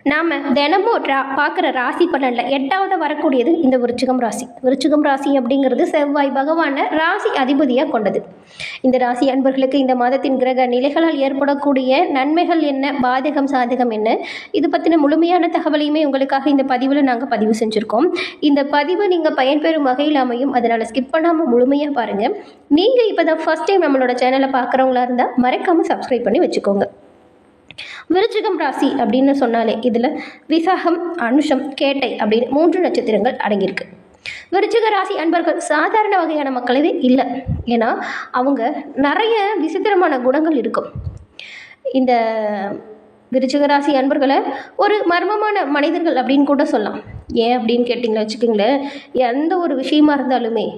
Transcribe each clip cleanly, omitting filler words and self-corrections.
நாம் தினமும் பார்க்குற ராசி பலனில் 8வது வரக்கூடியது இந்த விருச்சிகம் ராசி. விருச்சிகம் ராசி அப்படிங்கிறது செவ்வாய் பகவானை ராசி அதிபதியாக கொண்டது. இந்த ராசி அன்பர்களுக்கு இந்த மாதத்தின் கிரக நிலைகளால் ஏற்படக்கூடிய நன்மைகள் என்ன, பாதகம் சாதகம் என்ன, இது பற்றின முழுமையான தகவலையுமே உங்களுக்காக இந்த பதிவில் நாங்கள் பதிவு செஞ்சுருக்கோம். இந்த பதிவு நீங்கள் பயன்பெறும் வகையில் அமையும், அதனால் ஸ்கிப் பண்ணாமல் முழுமையாக பாருங்கள். நீங்கள் இப்போ தான் ஃபஸ்ட் டைம் நம்மளோட சேனலை பார்க்குறவங்களா இருந்தால் மறக்காமல் சப்ஸ்கிரைப் பண்ணி வச்சுக்கோங்க. விருச்சிகம் ராசி அப்படின்னு சொன்னாலே இதில் விசாகம், அனுஷம், கேட்டை அப்படின்னு 3 நட்சத்திரங்கள் அடங்கியிருக்கு. விருச்சிக ராசி அன்பர்கள் சாதாரண வகையான மக்களவே இல்லை. ஏன்னா அவங்க நிறைய விசித்திரமான குணங்கள் இருக்கும். இந்த விருச்சிக ராசி அன்பர்களை ஒரு மர்மமான மனிதர்கள் அப்படின்னு கூட சொல்லலாம். ஏன் அப்படின்னு கேட்டிங்களா வச்சுக்கோங்களேன், எந்த ஒரு விஷயமா இருந்தாலுமே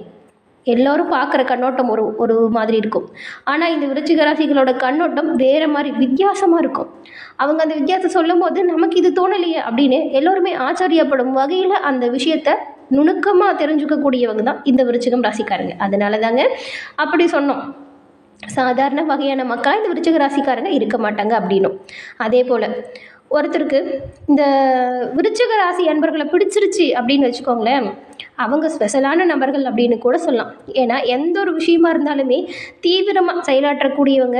எல்லோரும் பார்க்குற கண்ணோட்டம் ஒரு மாதிரி இருக்கும். ஆனால் இந்த விருச்சிக ராசிகளோட கண்ணோட்டம் வேறு மாதிரி வித்தியாசமாக இருக்கும். அவங்க அந்த வித்தியாசம் சொல்லும் போது நமக்கு இது தோணலையே அப்படின்னு எல்லோருமே ஆச்சரியப்படும் வகையில் அந்த விஷயத்தை நுணுக்கமாக தெரிஞ்சுக்கக்கூடியவங்க தான் இந்த விருச்சிகம் ராசிக்காரங்க. அதனால தாங்க அப்படி சொன்னோம். சாதாரண வகையான மக்களாக இந்த விருச்சிக ராசிக்காரங்க இருக்க மாட்டாங்க அப்படின்னும். அதே போல் ஒருத்தருக்கு இந்த விருச்சிக ராசி அன்பர்களை பிடிச்சிருச்சு அப்படின்னு வச்சுக்கோங்களேன், அவங்க ஸ்பெஷலான நபர்கள் அப்படின்னு கூட சொல்லலாம். ஏன்னா எந்த ஒரு விஷயமா இருந்தாலுமே தீவிரமாக செயலாற்றக்கூடியவங்க,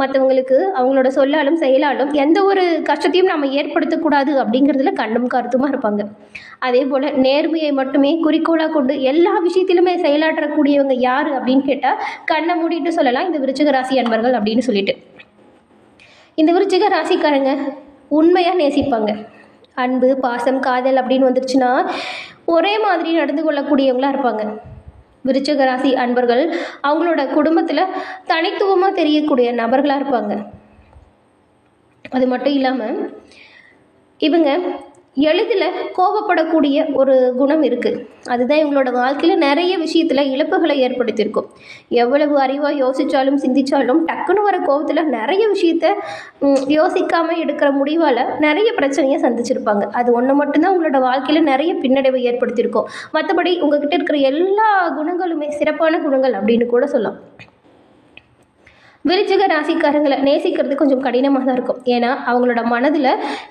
மற்றவங்களுக்கு அவங்களோட சொல்லாலும் செயலாலும் எந்த ஒரு கஷ்டத்தையும் நம்ம ஏற்படுத்தக்கூடாது அப்படிங்கிறதுல கண்ணும் கருத்துமாக இருப்பாங்க. அதே போல் நேர்மையை மட்டுமே குறிக்கோளாக கொண்டு எல்லா விஷயத்திலுமே செயலாற்றக்கூடியவங்க யார் அப்படின்னு கேட்டால் கண்ணை மூடிட்டு சொல்லலாம் இந்த விருச்சிக ராசி அன்பர்கள் அப்படின்னு சொல்லிட்டு. இந்த விருச்சிக ராசிக்காரங்க உண்மையாக நேசிப்பாங்க. அன்பு, பாசம், காதல் அப்படின்னு வந்துருச்சுன்னா ஒரே மாதிரி நடந்து கொள்ளக்கூடியவங்களாக இருப்பாங்க. விருச்சிக ராசி அன்பர்கள் அவங்களோட குடும்பத்தில் தனித்துவமாக தெரியக்கூடிய நபர்களாக இருப்பாங்க. அது மட்டும் இல்லாமல் இவங்க எளிதில் கோபப்படக்கூடிய ஒரு குணம் இருக்குது. அதுதான் இவங்களோட வாழ்க்கையில் நிறைய விஷயத்தில் இழப்புகளை ஏற்படுத்தியிருக்கும். எவ்வளவு அறிவாக யோசித்தாலும் சிந்தித்தாலும் டக்குன்னு வர கோபத்தில் நிறைய விஷயத்த யோசிக்காமல் எடுக்கிற முடிவால் நிறைய பிரச்சனையை சந்திச்சிருப்பாங்க. அது ஒன்று மட்டும்தான் உங்களோட வாழ்க்கையில் நிறைய பின்னடைவை ஏற்படுத்தியிருக்கும். மற்றபடி உங்ககிட்ட இருக்கிற எல்லா குணங்களுமே சிறப்பான குணங்கள் அப்படின்னு கூட சொல்லலாம். விருச்சிக ராசிக்காரங்களை நேசிக்கிறது கொஞ்சம் கடினமாக தான் இருக்கும். ஏன்னா அவங்களோட மனதில்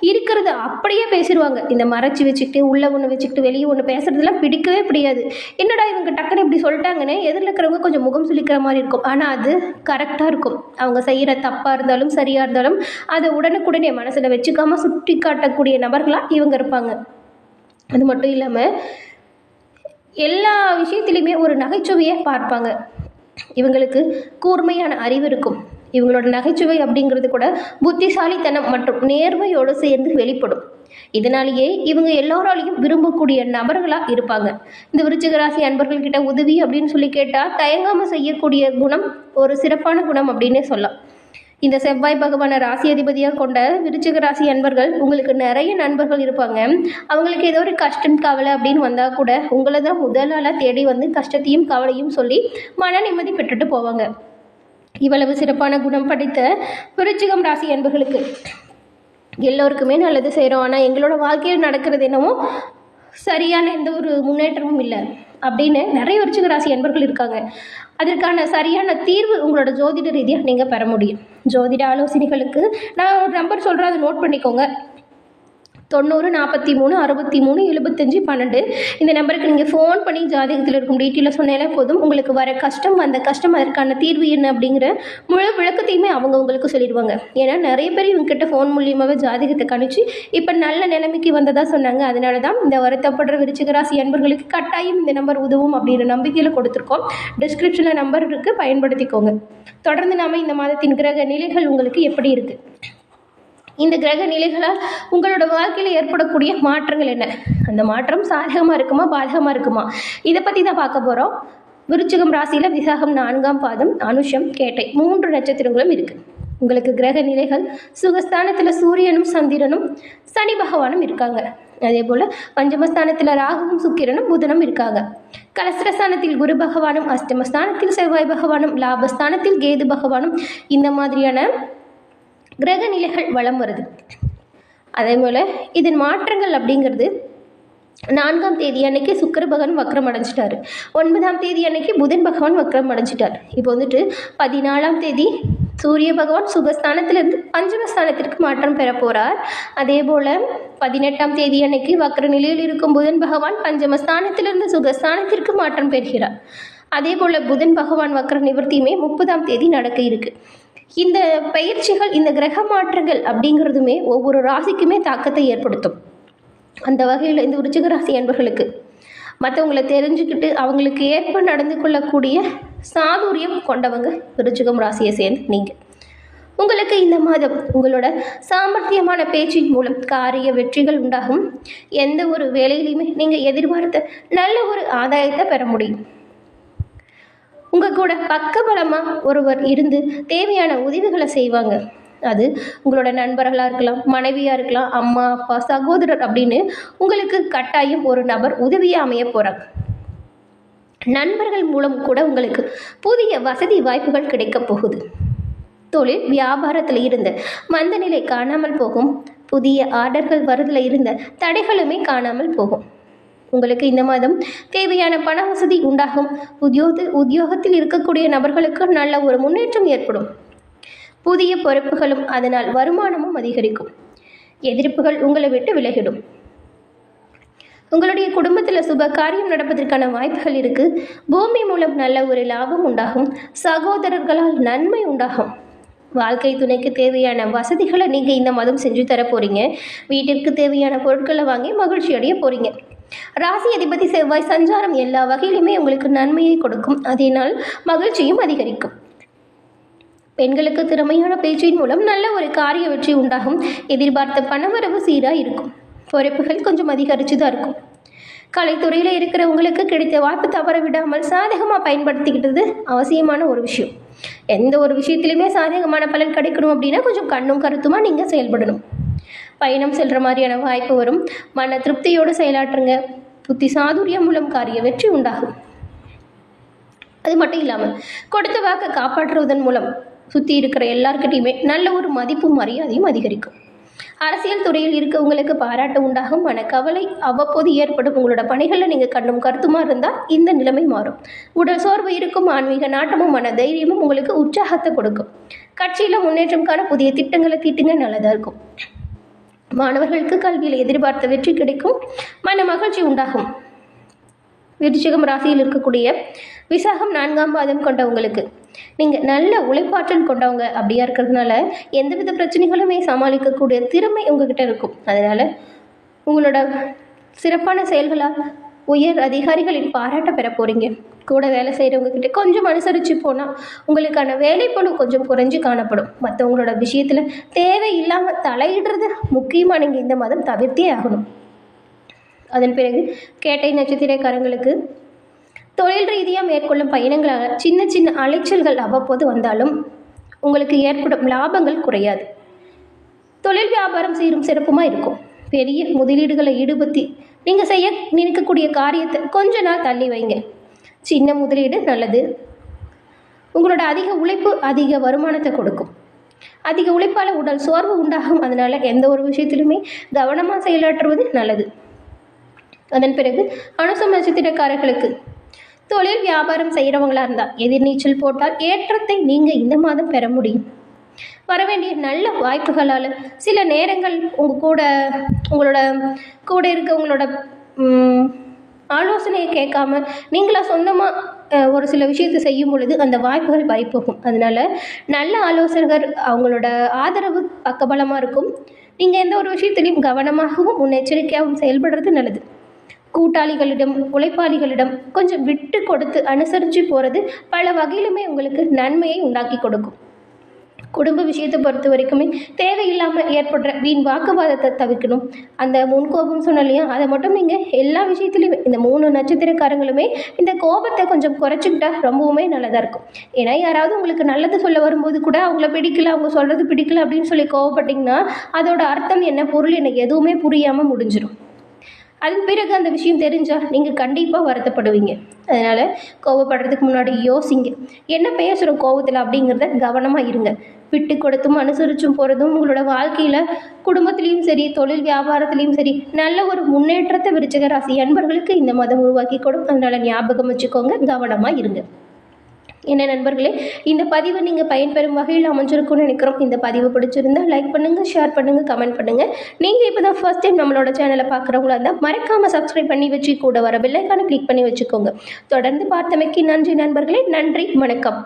இருக்கிறத அப்படியே பேசிடுவாங்க. இந்த மறைச்சி வச்சுக்கிட்டு உள்ளே ஒன்று வச்சுக்கிட்டு வெளியே ஒன்று பேசுறதுலாம் பிடிக்கவே பிடிக்காது. என்னடா இவங்க டக்குன்னு இப்படி சொல்லிட்டாங்கன்னு எதிரில் இருக்கிறவங்க கொஞ்சம் முகம் சுளிக்கிற மாதிரி இருக்கும். ஆனால் அது கரெக்டாக இருக்கும். அவங்க செய்கிற தப்பாக இருந்தாலும் சரியாக இருந்தாலும் அதை உடனுக்குடனே மனசில் வச்சுக்காமல் சுட்டி காட்டக்கூடிய நபர்களாக இவங்க இருப்பாங்க. அது மட்டும் இல்லாமல் எல்லா விஷயத்துலையுமே ஒரு நகைச்சுவையை பார்ப்பாங்க. இவங்களுக்கு கூர்மையான அறிவு இருக்கும். இவங்களோட நகைச்சுவை அப்படிங்கிறது கூட புத்திசாலித்தனம் மற்றும் நேர்மையோடு சேர்ந்து வெளிப்படும். இதனாலேயே இவங்க எல்லோராலையும் விரும்பக்கூடிய நபர்களாக இருப்பாங்க. இந்த விருச்சிக ராசி அன்பர்கள்கிட்ட உதவி அப்படின்னு சொல்லி கேட்டால் தயங்காமல் செய்யக்கூடிய குணம் ஒரு சிறப்பான குணம் அப்படின்னே சொல்லலாம். இந்த செவ்வாய் பகவானை ராசி அதிபதியாக கொண்ட விருச்சிக ராசி அன்பர்கள் உங்களுக்கு நிறைய நண்பர்கள் இருப்பாங்க. அவங்களுக்கு ஏதோ ஒரு கஷ்டம், கவலை அப்படின்னு வந்தால் கூட உங்களை தான் முதலாக தேடி வந்து கஷ்டத்தையும் கவலையும் சொல்லி மன நிம்மதி பெற்றுட்டு போவாங்க. இவ்வளவு சிறப்பான குணம் படைத்த விருச்சிகம் ராசி அன்பர்களுக்கு எல்லோருக்குமே நல்லது செய்கிறோம், ஆனால் எங்களோட வாழ்க்கையில் நடக்கிறது என்னவோ சரியான எந்த ஒரு முன்னேற்றமும் இல்லை அப்படின்னு நிறைய விருச்சிக ராசி அன்பர்கள் இருக்காங்க. அதற்கான சரியான தீர்வு உங்களோட ஜோதிட ரீதியாக நீங்கள் பெற முடியும். ஜோதிட ஆலோசனைகளுக்கு நான் ஒரு நம்பர் சொல்கிறேன், அதை நோட் பண்ணிக்கோங்க. 90 43 63 75 12. இந்த நம்பருக்கு நீங்கள் ஃபோன் பண்ணி ஜாதகத்தில் இருக்கும் டீட்டெயிலை சொன்னாலே போதும். உங்களுக்கு வர கஷ்டம், அந்த கஷ்டம், அதற்கான தீர்வு என்ன அப்படிங்கிற முழு விளக்கத்தையுமே அவங்க உங்களுக்கு சொல்லிடுவாங்க. ஏன்னா நிறைய பேர் இவங்ககிட்ட ஃபோன் மூலியமாகவே ஜாதகத்தை கணிச்சு இப்போ நல்ல நிலைமைக்கு வந்ததாக சொன்னாங்க. அதனால தான் இந்த வருத்தப்படுற விருச்சிக ராசி அன்பர்களுக்கு கட்டாயம் இந்த நம்பர் உதவும் அப்படிங்கிற நம்பிக்கையில் கொடுத்துருக்கோம். டிஸ்கிரிப்ஷனில் நம்பர் இருக்குது, பயன்படுத்திக்கோங்க. தொடர்ந்து நாம் இந்த மாதத்தின் கிரக நிலைகள் உங்களுக்கு எப்படி இருக்குது, இந்த கிரக நிலைகளால் உங்களோட வாழ்க்கையில் ஏற்படக்கூடிய மாற்றங்கள் என்ன, அந்த மாற்றம் சாதகமாக இருக்குமா பாதகமாக இருக்குமா, இதை பற்றி தான் பார்க்க போகிறோம். விருச்சிகம் ராசியில் விசாகம் 4ஆம் பாதம், அனுஷம், கேட்டை 3 நட்சத்திரங்களும் இருக்குது. உங்களுக்கு கிரக நிலைகள் சுகஸ்தானத்தில் சூரியனும் சந்திரனும் சனி பகவானும் இருக்காங்க. அதே போல் பஞ்சமஸ்தானத்தில் ராகுவும் சுக்கிரனும் புதனும் இருக்காங்க. கலஸ்திரஸ்தானத்தில் குரு பகவானும், அஷ்டமஸ்தானத்தில் செவ்வாய் பகவானும், லாபஸ்தானத்தில் கேது பகவானும், இந்த மாதிரியான கிரக நிலைகள் வலம் வருது. அதே போல் இதன் மாற்றங்கள் அப்படிங்கிறது 4ஆம் தேதி அன்னைக்கு சுக்கிர பகவான் வக்ரம் அடைஞ்சிட்டாரு. 9ஆம் தேதி அன்னைக்கு புதன் பகவான் வக்ரம் அடைஞ்சிட்டார். இப்போ வந்துட்டு 14ஆம் தேதி சூரிய பகவான் சுகஸ்தானத்திலிருந்து பஞ்சமஸ்தானத்திற்கு மாற்றம் பெற போகிறார். அதே போல் 18ஆம் தேதி அன்னைக்கு வக்ர நிலையில் இருக்கும் புதன் பகவான் பஞ்சமஸ்தானத்திலிருந்து சுகஸ்தானத்திற்கு மாற்றம் பெறுகிறார். அதே போல் புதன் பகவான் வக்ர நிவர்த்தியுமே 30ஆம் தேதி நடக்க இருக்கு. இந்த பயிற்சிகள், இந்த கிரக மாற்றங்கள் அப்படிங்கிறதுமே ஒவ்வொரு ராசிக்குமே தாக்கத்தை ஏற்படுத்தும். அந்த வகையில் இந்த விருச்சிக ராசி அன்பர்களுக்கு மற்றவங்களை தெரிஞ்சுக்கிட்டு அவங்களுக்கு ஏற்ப நடந்து கொள்ளக்கூடிய சாதுரியம் கொண்டவங்க விருச்சிகம் ராசியை சேர்ந்து நீங்கள். உங்களுக்கு இந்த மாதம் உங்களோட சாமர்த்தியமான பேச்சின் மூலம் காரிய வெற்றிகள் உண்டாகும். எந்த ஒரு வேலையிலையுமே நீங்கள் எதிர்பார்த்த நல்ல ஒரு ஆதாயத்தை பெற முடியும். உங்கள் கூட பக்கபலமாக ஒருவர் இருந்து தேவையான உதவிகளை செய்வாங்க. அது உங்களோட நண்பர்களாக இருக்கலாம், மனைவியாக இருக்கலாம், அம்மா அப்பா சகோதரர் அப்படின்னு உங்களுக்கு கட்டாயம் ஒரு நபர் உதவியாக அமைய போகிறாங்க. நண்பர்கள் மூலம் கூட உங்களுக்கு புதிய வசதி வாய்ப்புகள் கிடைக்க போகுது. தொழில் வியாபாரத்தில் இருந்த மந்த நிலை காணாமல் போகும். புதிய ஆர்டர்கள் வருதில் இருந்த தடைகளுமே காணாமல் போகும். உங்களுக்கு இந்த மாதம் தேவையான பண வசதி உண்டாகும். உத்தியோகத்தில் இருக்கக்கூடிய நபர்களுக்கு நல்ல ஒரு முன்னேற்றம் ஏற்படும். புதிய பொறுப்புகளும் அதனால் வருமானமும் அதிகரிக்கும். எதிர்ப்புகள் உங்களை விட்டு விலகிடும். உங்களுடைய குடும்பத்தில் சுப காரியம் நடப்பதற்கான வாய்ப்புகள் இருக்குது. பூமி மூலம் நல்ல ஒரு லாபம் உண்டாகும். சகோதரர்களால் நன்மை உண்டாகும். வாழ்க்கை துணைக்கு தேவையான வசதிகளை நீங்கள் இந்த மாதம் செஞ்சு தர போகிறீங்க. வீட்டிற்கு தேவையான பொருட்களை வாங்கி மகிழ்ச்சி அடைய போகிறீங்க. ராசி அதிபதி செவ்வாய் சஞ்சாரம் எல்லா வகையிலுமே உங்களுக்கு நன்மையை கொடுக்கும். அதனால் மகிழ்ச்சியும் அதிகரிக்கும். பெண்களுக்கு திறமையான பேச்சின் மூலம் நல்ல ஒரு காரிய வெற்றி உண்டாகும். எதிர்பார்த்த பணவரவு சீராக இருக்கும். பொறுப்புகள் கொஞ்சம் அதிகரித்து தான் இருக்கும். கலைத்துறையில் இருக்கிறவங்களுக்கு கிடைத்த வாய்ப்பு தவற விடாமல் சாதகமாக பயன்படுத்திக்கிட்டது அவசியமான ஒரு விஷயம். எந்த ஒரு விஷயத்துலையுமே சாதகமான பலன் கிடைக்கணும் அப்படின்னா கொஞ்சம் கண்ணும் கருத்துமாக நீங்கள் செயல்படணும். பயணம் செல்கிற மாதிரியான வாய்ப்பு வரும். மன திருப்தியோடு செயலாற்றுங்க. புத்தி சாதுரியம் மூலம் காரிய வெற்றி உண்டாகும். அது மட்டும் இல்லாமல் கொடுத்த வாக்கை காப்பாற்றுவதன் மூலம் சுற்றி இருக்கிற எல்லார்கிட்டையுமே நல்ல ஒரு மதிப்பும் மரியாதையும் அதிகரிக்கும். அரசியல் துறையில் இருக்கவங்களுக்கு பாராட்டு உண்டாகும். மனக்கவலை அவ்வப்போது ஏற்படும். உங்களோட பணிகளில் நீங்கள் கண்ணும் கருத்துமாக இருந்தால் இந்த நிலைமை மாறும். உடல் சோர்வு இருக்கும். ஆன்மீக நாட்டமும் மன தைரியமும் உங்களுக்கு உற்சாகத்தை கொடுக்கும். கட்சியில் முன்னேற்றம் காண புதிய திட்டங்களை தீட்டுங்க நல்லதாக இருக்கும். மாணவர்களுக்கு கல்வியில் எதிர்பார்த்த வெற்றி கிடைக்கும். மன மகிழ்ச்சி உண்டாகும். விருச்சிகம் ராசியில் இருக்கக்கூடிய விசாகம் 4ஆம் பாதம் கொண்டவங்களுக்கு நீங்கள் நல்ல உழைப்பாற்றல் கொண்டவங்க அப்படியா இருக்கிறதுனால எந்தவித பிரச்சனைகளுமே சமாளிக்கக்கூடிய திறமை உங்ககிட்ட இருக்கும். அதனால் உங்களோட சிறப்பான செயல்களால் உயர் அதிகாரிகளின் பாராட்ட பெற போகிறீங்க. கூட வேலை செய்கிறவங்க கிட்ட கொஞ்சம் அனுசரித்து போனால் உங்களுக்கான வேலைப்பளு கொஞ்சம் குறைஞ்சி காணப்படும். மற்றவங்களோட விஷயத்தில் தேவையில்லாமல் தலையிடுறது முக்கியமாக நீங்கள் இந்த மாதம் தவிர்த்தே ஆகணும். அதன் பிறகு கேட்டை நட்சத்திரக்காரங்களுக்கு தொழில் ரீதியாக மேற்கொள்ளும் பயணங்களால் சின்ன சின்ன அலைச்சல்கள் அவ்வப்போது வந்தாலும் உங்களுக்கு ஏற்படும் லாபங்கள் குறையாது. தொழில் வியாபாரம் சீரும் சிறப்புமாக இருக்கும். பெரிய முதலீடுகளை ஈடுபடுத்தி நீங்கள் செய்ய நினைக்கக்கூடிய காரியத்தை கொஞ்ச நாள் தள்ளி வைங்க. சின்ன முதலீடு நல்லது. உங்களோட அதிக உழைப்பு அதிக வருமானத்தை கொடுக்கும். அதிக உழைப்பால் உடல் சோர்வு உண்டாகும். அதனால் எந்த ஒரு விஷயத்திலுமே கவனமாக செயலாற்றுவது நல்லது. அதன் பிறகு அனுசம் நட்சத்திரக்காரர்களுக்கு தொழில் வியாபாரம் செய்கிறவங்களா இருந்தால் எதிர்நீச்சல் போட்டால் ஏற்றத்தை நீங்கள் இந்த மாதம் பெற முடியும். வரவேண்டிய நல்ல வாய்ப்புகளால் சில நேரங்கள் உங்களோட கூட இருக்கவங்களோட ஆலோசனையை கேட்காம நீங்களா சொந்தமாக ஒரு சில விஷயத்தை செய்யும் பொழுது அந்த வாய்ப்புகள் பறிப்போகும். அதனால் நல்ல ஆலோசகர் அவங்களோட ஆதரவு பக்கபலமாக இருக்கும். நீங்கள் எந்த ஒரு விஷயத்திலையும் கவனமாகவும் முன்னெச்சரிக்கையாகவும் செயல்படுறது நல்லது. கூட்டாளிகளிடம் உழைப்பாளிகளிடம் கொஞ்சம் விட்டு கொடுத்து அனுசரித்து போகிறது பல வகையிலுமே உங்களுக்கு நன்மையை உண்டாக்கி கொடுக்கும். குடும்ப விஷயத்தை பொறுத்த வரைக்குமே தேவையில்லாமல் ஏற்படுற வீண் வாக்குவாதத்தை தவிர்க்கணும். அந்த முன்கோபம் சொன்னாலையா அதை மட்டும் நீங்கள் எல்லா விஷயத்துலையுமே இந்த 3 நட்சத்திரக்காரங்களுமே இந்த கோபத்தை கொஞ்சம் குறைச்சிக்கிட்டா ரொம்பவுமே நல்லதாக இருக்கும். ஏன்னா யாராவது உங்களுக்கு நல்லது சொல்ல வரும்போது கூட அவங்கள பிடிக்கல, அவங்க சொல்கிறது பிடிக்கல அப்படின்னு சொல்லி கோவப்பட்டிங்கன்னா அதோட அர்த்தம் என்ன, பொருள் என்ன எதுவுமே புரியாமல் முடிஞ்சிடும். அதன் பிறகு அந்த விஷயம் தெரிஞ்சால் நீங்கள் கண்டிப்பாக வருத்தப்படுவீங்க. அதனால் கோவப்படுறதுக்கு முன்னாடி யோசிங்க. என்ன பேசுகிறோம் கோவத்தில் அப்படிங்கிறத கவனமாக இருங்க. விட்டு கொடுத்தும் அனுசரிச்சும் போகிறதும் உங்களோட வாழ்க்கையில் குடும்பத்துலேயும் சரி தொழில் வியாபாரத்துலேயும் சரி நல்ல ஒரு முன்னேற்றத்தை விருச்சிக ராசி அன்பர்களுக்கு இந்த மாதம் உருவாக்கி கொடுக்கும். அதனால் ஞாபகம் வச்சுக்கோங்க, கவனமாக இருங்க. என்ன நண்பர்களே, இந்த பதிவு நீங்கள் பயன்பெறும் வகையில் அமைஞ்சிருக்கும்னு நினைக்கிறோம். இந்த பதிவு பிடிச்சிருந்தா லைக் பண்ணுங்கள், ஷேர் பண்ணுங்கள், கமெண்ட் பண்ணுங்கள். நீங்கள் இப்போ தான் ஃபர்ஸ்ட் டைம் நம்மளோட சேனலை பார்க்குறவங்களா இருந்தால் மறக்காமல் சப்ஸ்கிரைப் பண்ணி வச்சு கூட வர பெல்லைக்கான கிளிக் பண்ணி வச்சுக்கோங்க. தொடர்ந்து பார்த்தமைக்கு நன்றி நண்பர்களே. நன்றி, வணக்கம்.